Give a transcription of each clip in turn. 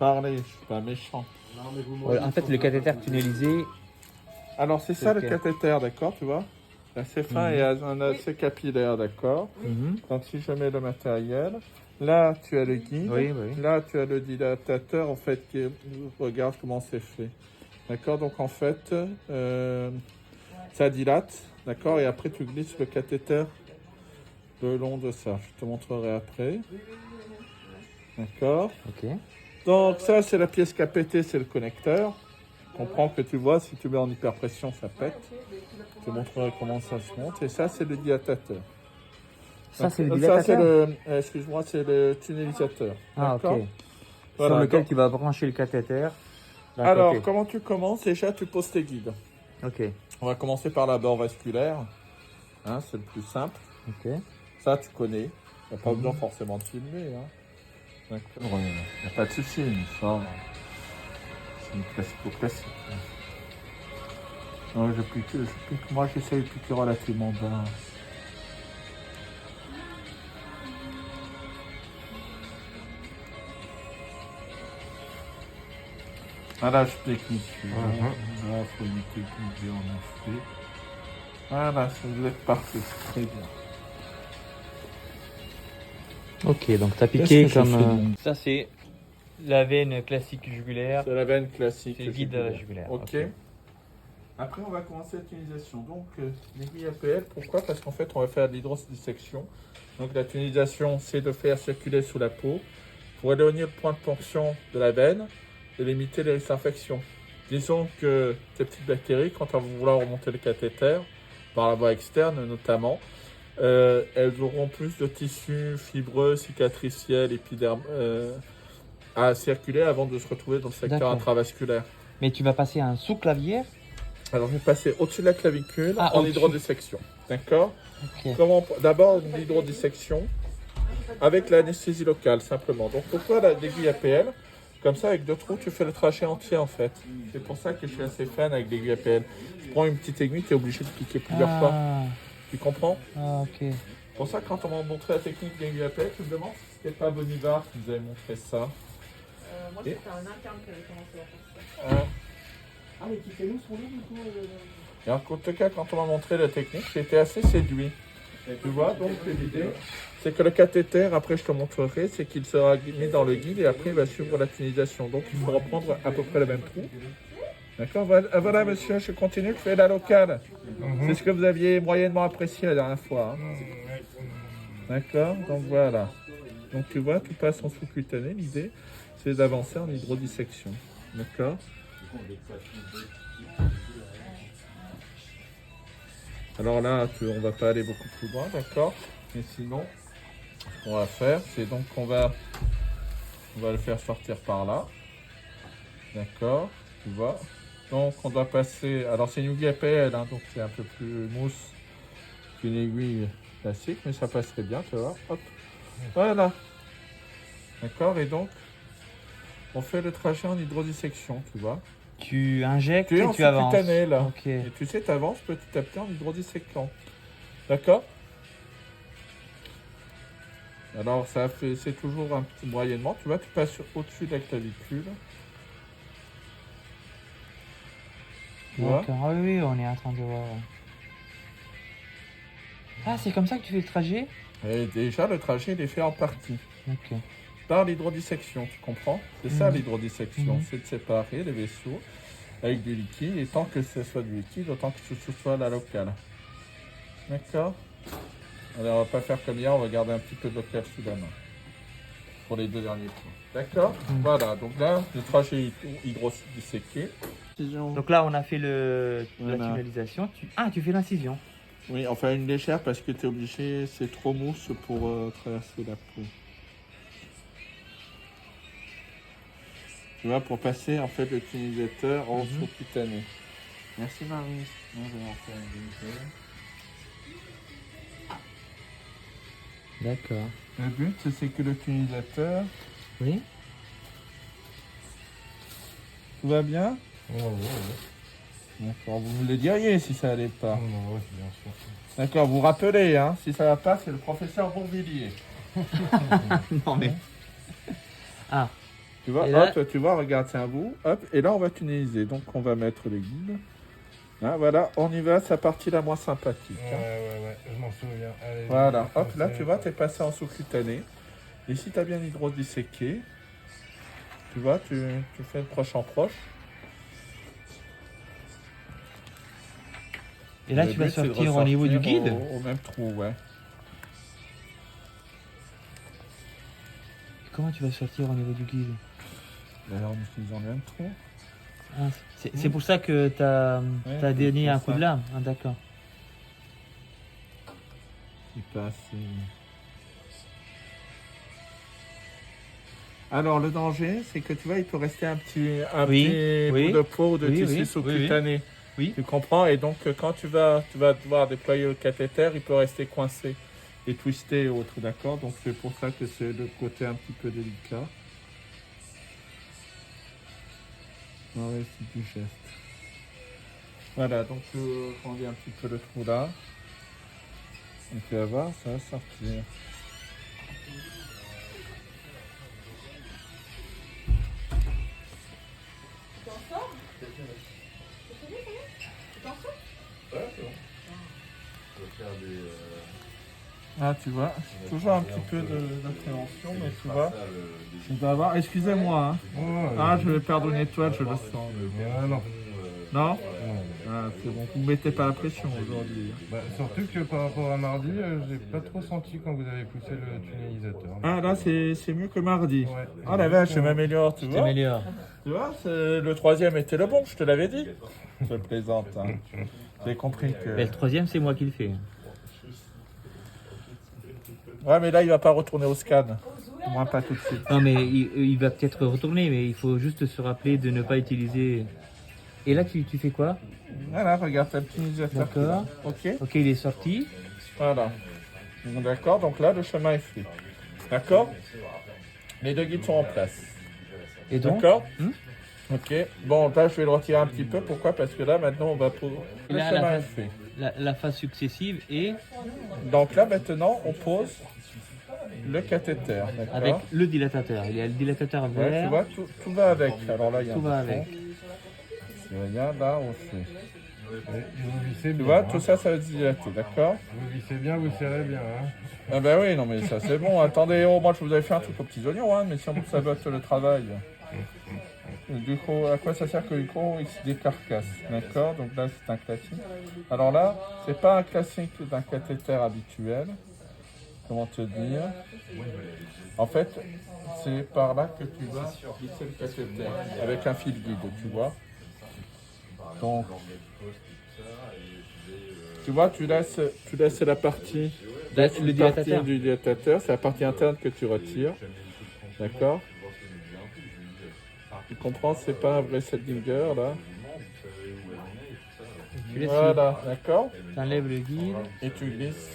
parler, je suis pas méchant. Non, mais vous Ouais, en fait, le cathéter tunnelisé, Alors c'est ça Ok. le cathéter, d'accord, tu vois? Assez fin et un assez capillaire, d'accord? Donc si je mets le matériel, là tu as le guide, Oui, oui. là tu as le dilatateur en fait qui regarde comment c'est fait. D'accord, donc en fait ça dilate, d'accord, et après tu glisses le cathéter le long de ça. Je te montrerai après. D'accord. Ok. Donc ça c'est la pièce qui a pété, c'est le connecteur. Comprends que tu vois, si tu mets en hyperpression, ça pète. Je te montrerai comment ça se monte. Et ça, c'est le dilatateur. Ça, c'est le Donc, ça, c'est dilatateur. le, excuse-moi, c'est le tunnelisateur. Ah, ok. D'accord. Sur Voilà. lequel Donc, tu vas brancher le cathéter d'un alors, côté. comment tu commences? Déjà, tu poses tes guides. Ok. On va commencer par la bord vasculaire. Hein, c'est le plus simple. Ok. Ça, tu connais. Il n'y a pas besoin forcément de filmer. Hein. D'accord. Il n'y a pas de souci. Ça, c'est une classico-classique. Non, moi, j'essaie de piquer relativement bas. Voilà, je technique. Là, il faut une technique bien en fait. Voilà, ça vous êtes parfait, c'est très bien. Ok, donc t'as Qu'est-ce piqué que je comme... fais de mon- Ça, c'est la veine classique jugulaire. C'est la veine classique. C'est le guide jugulaire. Ok. Après, on va commencer l'utilisation. Donc, l'aiguille APL, pourquoi? Parce qu'en fait, on va faire de l'hydrodissection. Donc, la tunisation, c'est de faire circuler sous la peau pour éloigner le point de tension de la veine et limiter les risques d'infection. Disons que ces petites bactéries, quand elles vont vouloir remonter le cathéter, par la voie externe notamment, elles auront plus de tissus fibreux, cicatriciels, épidermes à circuler avant de se retrouver dans le secteur D'accord. intravasculaire. Mais tu vas passer un sous-clavière. Alors, je vais passer au-dessus de la clavicule en au-dessus. hydrodissection. D'accord? Ok. D'abord, l'hydrodissection avec l'anesthésie locale, simplement. Donc, pourquoi l'aiguille APL? Comme ça, avec 2 trous, tu fais le trachet entier, en fait. C'est pour ça que je suis assez fan avec l'aiguille APL. Tu prends une petite aiguille, tu es obligé de piquer plusieurs fois. Tu comprends? Ah, ok. Pour ça, quand on m'a montré la technique de l'aiguille APL, tu me demandes si c'était pas Bonivar qui nous avait montré ça. Moi, Et- c'était un interne qui avait commencé à faire ça. Ah, mais qui fait nous son lit, du coup Et en tout cas, quand on m'a montré la technique, j'étais assez séduit. Tu vois, donc l'idée, c'est que le cathéter, après je te montrerai, c'est qu'il sera mis dans le guide et après il va suivre la tunisation. Donc il faut reprendre à peu près le même trou. D'accord, voilà monsieur, je continue, je fais la locale. C'est ce que vous aviez moyennement apprécié la dernière fois. Hein. D'accord, donc voilà. Donc tu vois, tu passes en sous-cutané, l'idée c'est d'avancer en hydrodissection. D'accord. Alors là, on va pas aller beaucoup plus loin, d'accord? Mais sinon, ce qu'on va faire, c'est donc qu'on va le faire sortir par là. D'accord? Tu vois? Donc on doit passer. Alors c'est une aiguille APL, hein, donc c'est un peu plus mousse qu'une aiguille classique, mais ça passerait bien, tu vois? Hop. Voilà. D'accord? Et donc, on fait le trajet en hydrodissection, tu vois? Tu injectes Tu es en et tu avances. sous-cutané là. Ok. Et tu sais, tu avances petit à petit en hydrodissectant. D'accord? Alors ça fait, c'est toujours un petit moyennement. Tu vois, tu passes au-dessus de la clavicule. Tu vois? D'accord. Ah oui, oui, on est en train de voir. Ah, c'est comme ça que tu fais le trajet? Et déjà, le trajet, il est fait en partie. Ok. Par l'hydrodissection, tu comprends? C'est ça Mhm. l'hydrodissection, Mhm. c'est de séparer les vaisseaux avec du liquide. Et tant que ce soit du liquide, autant que ce soit la locale. D'accord? Alors on va pas faire comme hier, on va garder un petit peu de local sous la main. Pour les 2 derniers points. D'accord? Voilà, donc là, le trajet est hydrodisséqué. Donc là, on a fait la Voilà. tunnalisation. Ah, tu fais l'incision. Oui, enfin une légère parce que tu es obligé, c'est trop mousse pour traverser la peau. Tu vois, pour passer en fait le tunisisateur en sous-cutané. Merci Marie. Non, je vais en faire une deuxième. D'accord. Le but, c'est que le tunisisateur, Oui. tout va bien? Ouais. D'accord, vous me le diriez si ça allait pas. Ouais, bien sûr. D'accord, vous rappelez, hein, si ça va pas, c'est le professeur Bourvillier. Non mais. Ah. Tu vois, Et là- hop, tu vois, regarde, c'est un bout, hop, et là on va tunneliser. Donc on va mettre les guides. Hein, voilà, on y va, c'est la partie la moins sympathique. Ouais, Hein. ouais, je m'en souviens. Allez, Voilà, hop, là c'est- tu vois, tu es passé en sous-cutané. Ici, tu as bien hydrodisséqué. Tu vois, tu fais de proche en proche. Et là, Le tu vas but, c'est de sortir au niveau du ressortir guide. Au même trou, ouais. Comment tu vas sortir au niveau du guide? D'ailleurs, en utilisant le même trou. Ah, c'est pour ça que tu as, Ouais, donné c'est un pour coup de ça. lame. Ah, d'accord. Il passe. Alors, le danger, c'est que tu vois, il peut rester un petit Oui, bout de peau ou de oui, tissu oui, sous-cutané. Oui. Tu comprends? Et donc, quand tu vas devoir déployer le cathéter, il peut rester coincé et twisté et autres, d'accord? Donc, c'est pour ça que c'est le côté un petit peu délicat. Ouais, c'est du geste. Voilà, donc je rendis un petit peu le trou là. Et tu vas voir, ça va sortir. Tu t'en sors? C'est fini, tu t'en sors? Ah, tu vois, toujours un petit peu d'appréhension, mais tu vois. Tu dois avoir. Excusez-moi, hein. Ouais, Ah, je vais perdre le nettoyage, je le sens. Ah, non. Non? Ouais. Ah, c'est bon, vous ne mettez pas la pression aujourd'hui. Bah, surtout que par rapport à mardi, j'ai pas trop senti quand vous avez poussé le tunnelisateur. Ah, là, c'est mieux que mardi. Ouais. Ah, la vache, je m'améliore, tu Tu vois. t'améliores. Tu vois, le troisième était le bon, je te l'avais dit. Je plaisante, hein. J'ai compris que. Mais le troisième, c'est moi qui le fais. Ouais, mais là, il va pas retourner au scan. Au moins pas tout de suite. Non, mais il va peut-être retourner, mais il faut juste se rappeler de ne pas utiliser. Et là, tu fais quoi? Voilà, regarde, t'as le petit utilisateur. D'accord. Ok. Ok, il est sorti. Voilà. Bon, d'accord, donc là, le chemin est fait. D'accord? Les deux guides sont en place. Et donc, D'accord? Hmm. Ok. Bon, là, je vais le retirer un petit peu. Pourquoi? Parce que là, maintenant, on va poser. Et Le là, chemin la est phase- fait. la phase successive est Donc là, maintenant, on pose le cathéter. D'accord? avec le dilatateur. Il y a le dilatateur Ouais, tu vert. vois, tout va avec. Alors là, il y a Tout un va bouton. avec. Et regarde, là, on fait. Et vous vissez Tu bien. vois, hein. tout ça, ça va se dilater, d'accord? Vous vissez bien, vous serrez bien. Hein. Ah ben oui, non mais ça c'est bon. Attendez, oh, moi je vous avais fait un truc aux petits oignons, hein, mais si on vous sabote le travail. Du coup, à quoi ça sert que le micro il se décarcasse, d'accord? Donc là c'est un classique. Alors là, c'est pas un classique d'un cathéter habituel. Comment te dire? En fait, c'est par là que tu vas glisser le cathéter avec un fil guide, tu vois. Donc, tu vois, tu laisses la partie, Le une dilatateur. partie du dilatateur, c'est la partie interne que tu retires, d'accord? Tu comprends, c'est pas un vrai Seldinger là. Tu laisses Voilà, d'accord? t'enlèves le guide. Et tu glisses.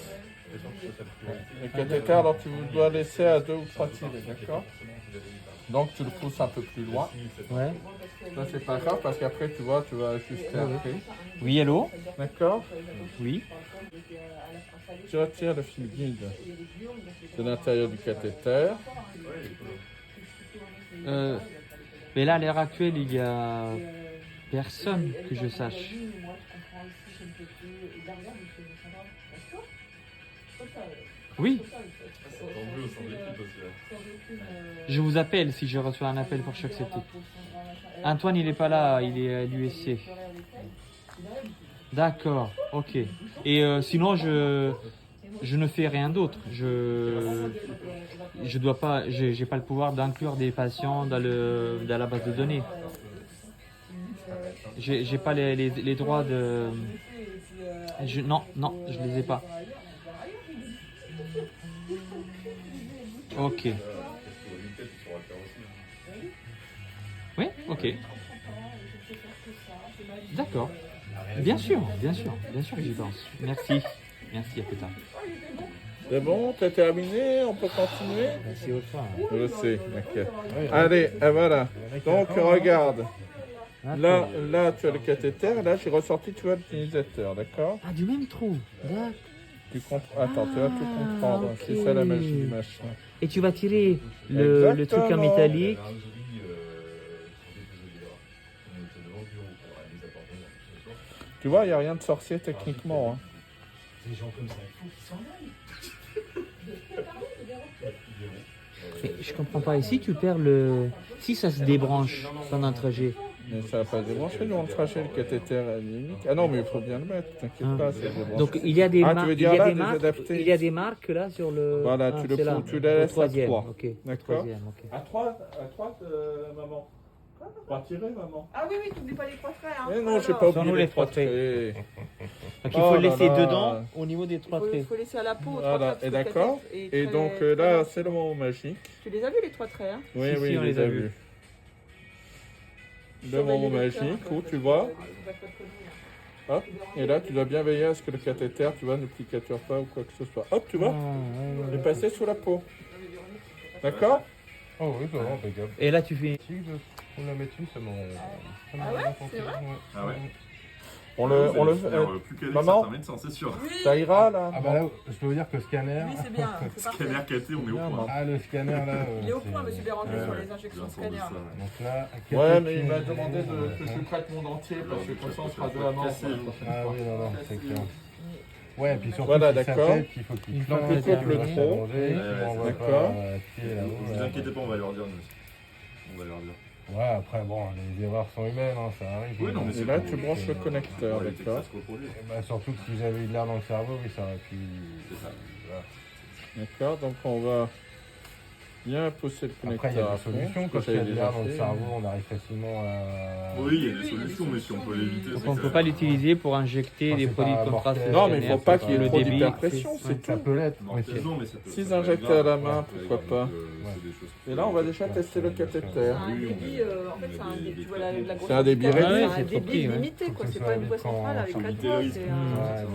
Le cathéter, alors tu dois laisser à 2 ou 3 tirés, d'accord? Donc tu le pousses un peu plus loin. Ouais. Ça c'est pas grave parce qu'après tu vois, tu vas ajuster après. Oui, allô? D'accord? Oui. Tu retires le fil guide de l'intérieur du cathéter. Mais là, à l'heure actuelle, il y a personne que je sache. Oui. Je vous appelle si je reçois un appel pour chaque accepter. Antoine, il n'est pas là, il est à l'USC. D'accord, ok. Et sinon, je ne fais rien d'autre. Je dois pas, j'ai pas le pouvoir d'inclure des patients dans la base de données. J'ai pas les droits de. Non, je les ai pas. Ok. Oui, ok. D'accord. Bien sûr que j'y pense. Merci, à plus tard. C'est bon, t'as terminé, on peut continuer? Merci au revoir. Je sais, ok. Allez, voilà. Donc regarde. Là, tu as le cathéter, là j'ai ressorti, tu vois, l'utilisateur, d'accord? Ah, du même trou. D'accord. Tu comprends? Attends, tu vas tout comprendre. ok. C'est ça la magie du machin. Et tu vas tirer le truc en Exactement. métallique Tu vois, il n'y a rien de sorcier techniquement. Hein. Des gens comme ça, il faut qu'ils s'en aillent. Mais je comprends pas. Ici, tu perds le. Si ça se débranche pendant un trajet. Mais ça va pas se débrancher durant le trajet, le cathéter à la limite. Ah non, mais il faut bien le mettre, t'inquiète Ah. pas, c'est débranché. Donc il y a des Ah, tu marques. veux Il dire y a là, des des marques. adaptés. Il y a des marques là sur le. Voilà, Ah, tu le c'est là. fous, tu les laisses à troisième. 3. Ok. D'accord. Troisième, ok. À 3, maman. Pas tirer, maman. Ah oui, oui, t'oublies pas les 3 frères. Hein. Mais non, j'ai Alors, pas Sans oublié nous les les 3 traits. traits. Donc il Oh faut là laisser là. dedans au niveau des Il trois faut, traits. faut laisser à la peau. aux Voilà, 3 traits, et parce que d'accord. le cathéter est Et très- donc très là, dense. c'est le moment magique. Tu les as vus les 3 traits, hein? Oui, Si, oui, si, on il les a vus. Le moment magique, où tu vois. Hop, et là, tu dois bien veiller à ce que le cathéter, tu vois, ne picature pas ou quoi que ce soit. Hop, tu vois, il est passé sous la peau. D'accord? Oh oui, ça va, impeccable. Et là, tu fais. Si je la mets dessus, ça m'en. Ah ouais, c'est vrai? Ah ouais. On le plus qu'elle est maman certains médecins, c'est sûr. Oui, ça ira là? Ah bah là, je peux vous dire que le scanner. oui, c'est bien. C'est parfait. Scanner KT, on est au Bien, point. moi. Ah, le scanner là. Il est au point, monsieur Béranger, Ouais, sur ouais. les injections J'ai entendu scanner. ça, ouais. Donc là, Ouais, mais il m'a demandé que je prête mon dentier parce que comme ça on sera deux à main. Ah oui, non, c'est clair. Ouais, et puis surtout, Voilà, si ça d'accord. pète, il faut qu'il Une plante, fois que il tu coupes le reste tronc. allongé, Ouais, tu ouais, m'envoies d'accord. pas pied là-haut. Ne vous inquiétez pas, on va leur dire, nous. On va leur dire. Ouais, après, bon, les erreurs sont humaines, hein, ça arrive. Oui, non, mais Et c'est là, bon. tu branches le connecteur, Ouais, les textes, d'accord? ça se reproduit. Et bah, surtout que si j'avais eu de l'air dans le cerveau, oui, ça aurait pu. C'est ça. Voilà. D'accord, donc on va bien pousser le Après, il y a connecteur à des fond. solutions. ce que Quand il y a j'avais de déjà l'air dans le fait. cerveau, on arrive facilement à. Oui, il y a des solutions, mais si on peut l'éviter, Donc c'est on ne peut que- pas l'utiliser pour injecter Enfin, des c'est produits pas de contraste. mortel. Non, mais il ne faut pas qu'il y ait le trop débit. d'hyperpression, c'est Ça tout. peut l'être. Non, mais peut-être c'est- non, mais ça peut. S'ils ça peut être injectaient grave. à la main, Ouais, pourquoi donc, pas. c'est des choses qui Et là, on va peuvent- déjà tester le cathéter. C'est un Oui, débit, en fait, c'est un débit. Tu vois la grosse. C'est un débit c'est réduit. un c'est trop débit petit, ouais. limité, quoi. Faut que C'est ce pas soit une voie centrale avec 4 limité voies. le risque.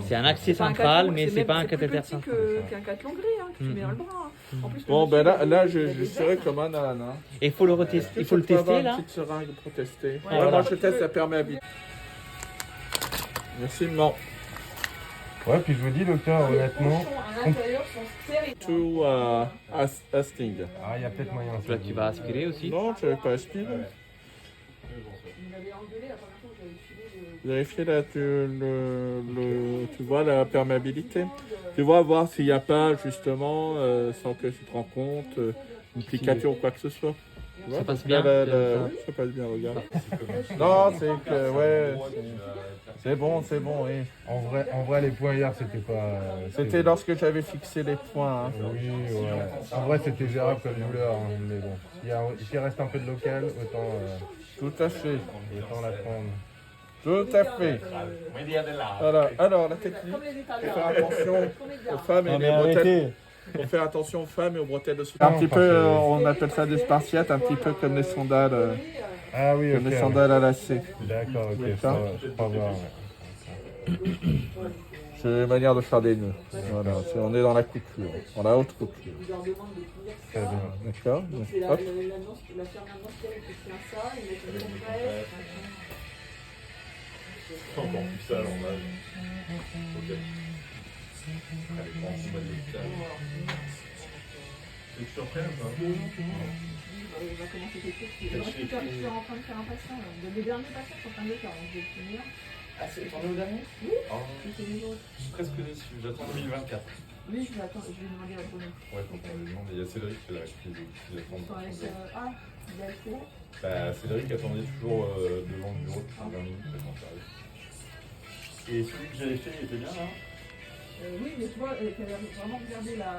C'est un accès C'est un central, cathlon, mais c'est pas un plus cathéter petit central. qu'un cathlon gris, hein, que tu mets dans le bras. hein. En plus, le Bon, monsieur, ben là, il a je des serai veines. comme un âne. Hein. Et il faut le retester. Il faut le Je peux avoir tester là. une petite seringue pour tester. Ouais, Ouais, voilà. moi, je teste la perméabilité. Merci, maman. Ouais, puis je vous dis, docteur, Les honnêtement, pochons à l'intérieur sont stériles. To Hastings. ah, il y a peut-être moyen. Là, tu vas aspirer aussi. Non, je n'avais pas aspiré. Il m'avait engueulé la première fois que j'avais filé le. Vérifier là, tu vois la perméabilité. Tu vois, voir s'il n'y a pas justement, sans que tu te rends compte, une piqûre ou quoi que ce soit. Tu vois, Ça passe parce que bien, là, ça. oui, ça passe bien, regarde. Non, c'est que, ouais, c'est bon, oui. En vrai, les points hier, c'était pas. C'était lorsque j'avais fixé les points. Hein. Oui, ouais. En vrai, c'était gérable comme douleur, hein, mais bon. S'il reste un peu de local, Tout à fait, autant la prendre. tout à fait. Voilà. Alors, la technique, Comme les Italiens. faut faire attention Comme les gars. aux femmes et les bretelles. Faut faire attention aux femmes et aux bretelles de soutien. Un petit peu, on appelle ça des spartiates, un petit peu comme les sandales, Ah oui, comme ok. les sandales à lacets. D'accord, ok. D'accord. Je crois voir. Ouais. C'est une manière de faire des nœuds. Voilà, on est dans la couture, dans la haute couture. Ils leur demandent de tenir Très ça. bien. D'accord. C'est la Hop. fermière non stérile qui tient ça, ils mettent une compresse. C'est encore plus sale en âge. Ok. Allez, prends un coup de l'hôpital. Tu veux que je te reprenne ou pas? On va commencer quelque chose. Je suis en train de faire un patient. Les derniers patients sont en train de le faire, donc je vais le finir. Ah, c'est tourné au dernier? Oui. Oh, C'est les autres. je suis presque déçu, j'attends 2024. Oui, je vais attendre, je vais demander à Bruno. Ouais, faut qu'on lui demande. Il y a Cédric qui est là, qui attend. Ils sont avec, il a été là. Bah, Cédric attendait toujours devant le bureau depuis 20 minutes quand ça arrive. Et celui que j'avais fait, il était bien là? Oui, mais tu vois, tu avais vraiment regardé la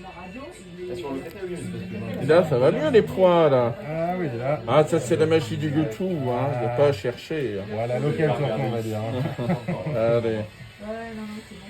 radio. Il est... Sur le café, oui, mais parce que Et là, ça va bien les points là. Ah oui, là. Ah, ça c'est la magie du YouTube, hein. Il n'y a pas à chercher. Hein. Voilà, local surtout, on va dire. Hein. Allez. Ouais, non, c'est bon.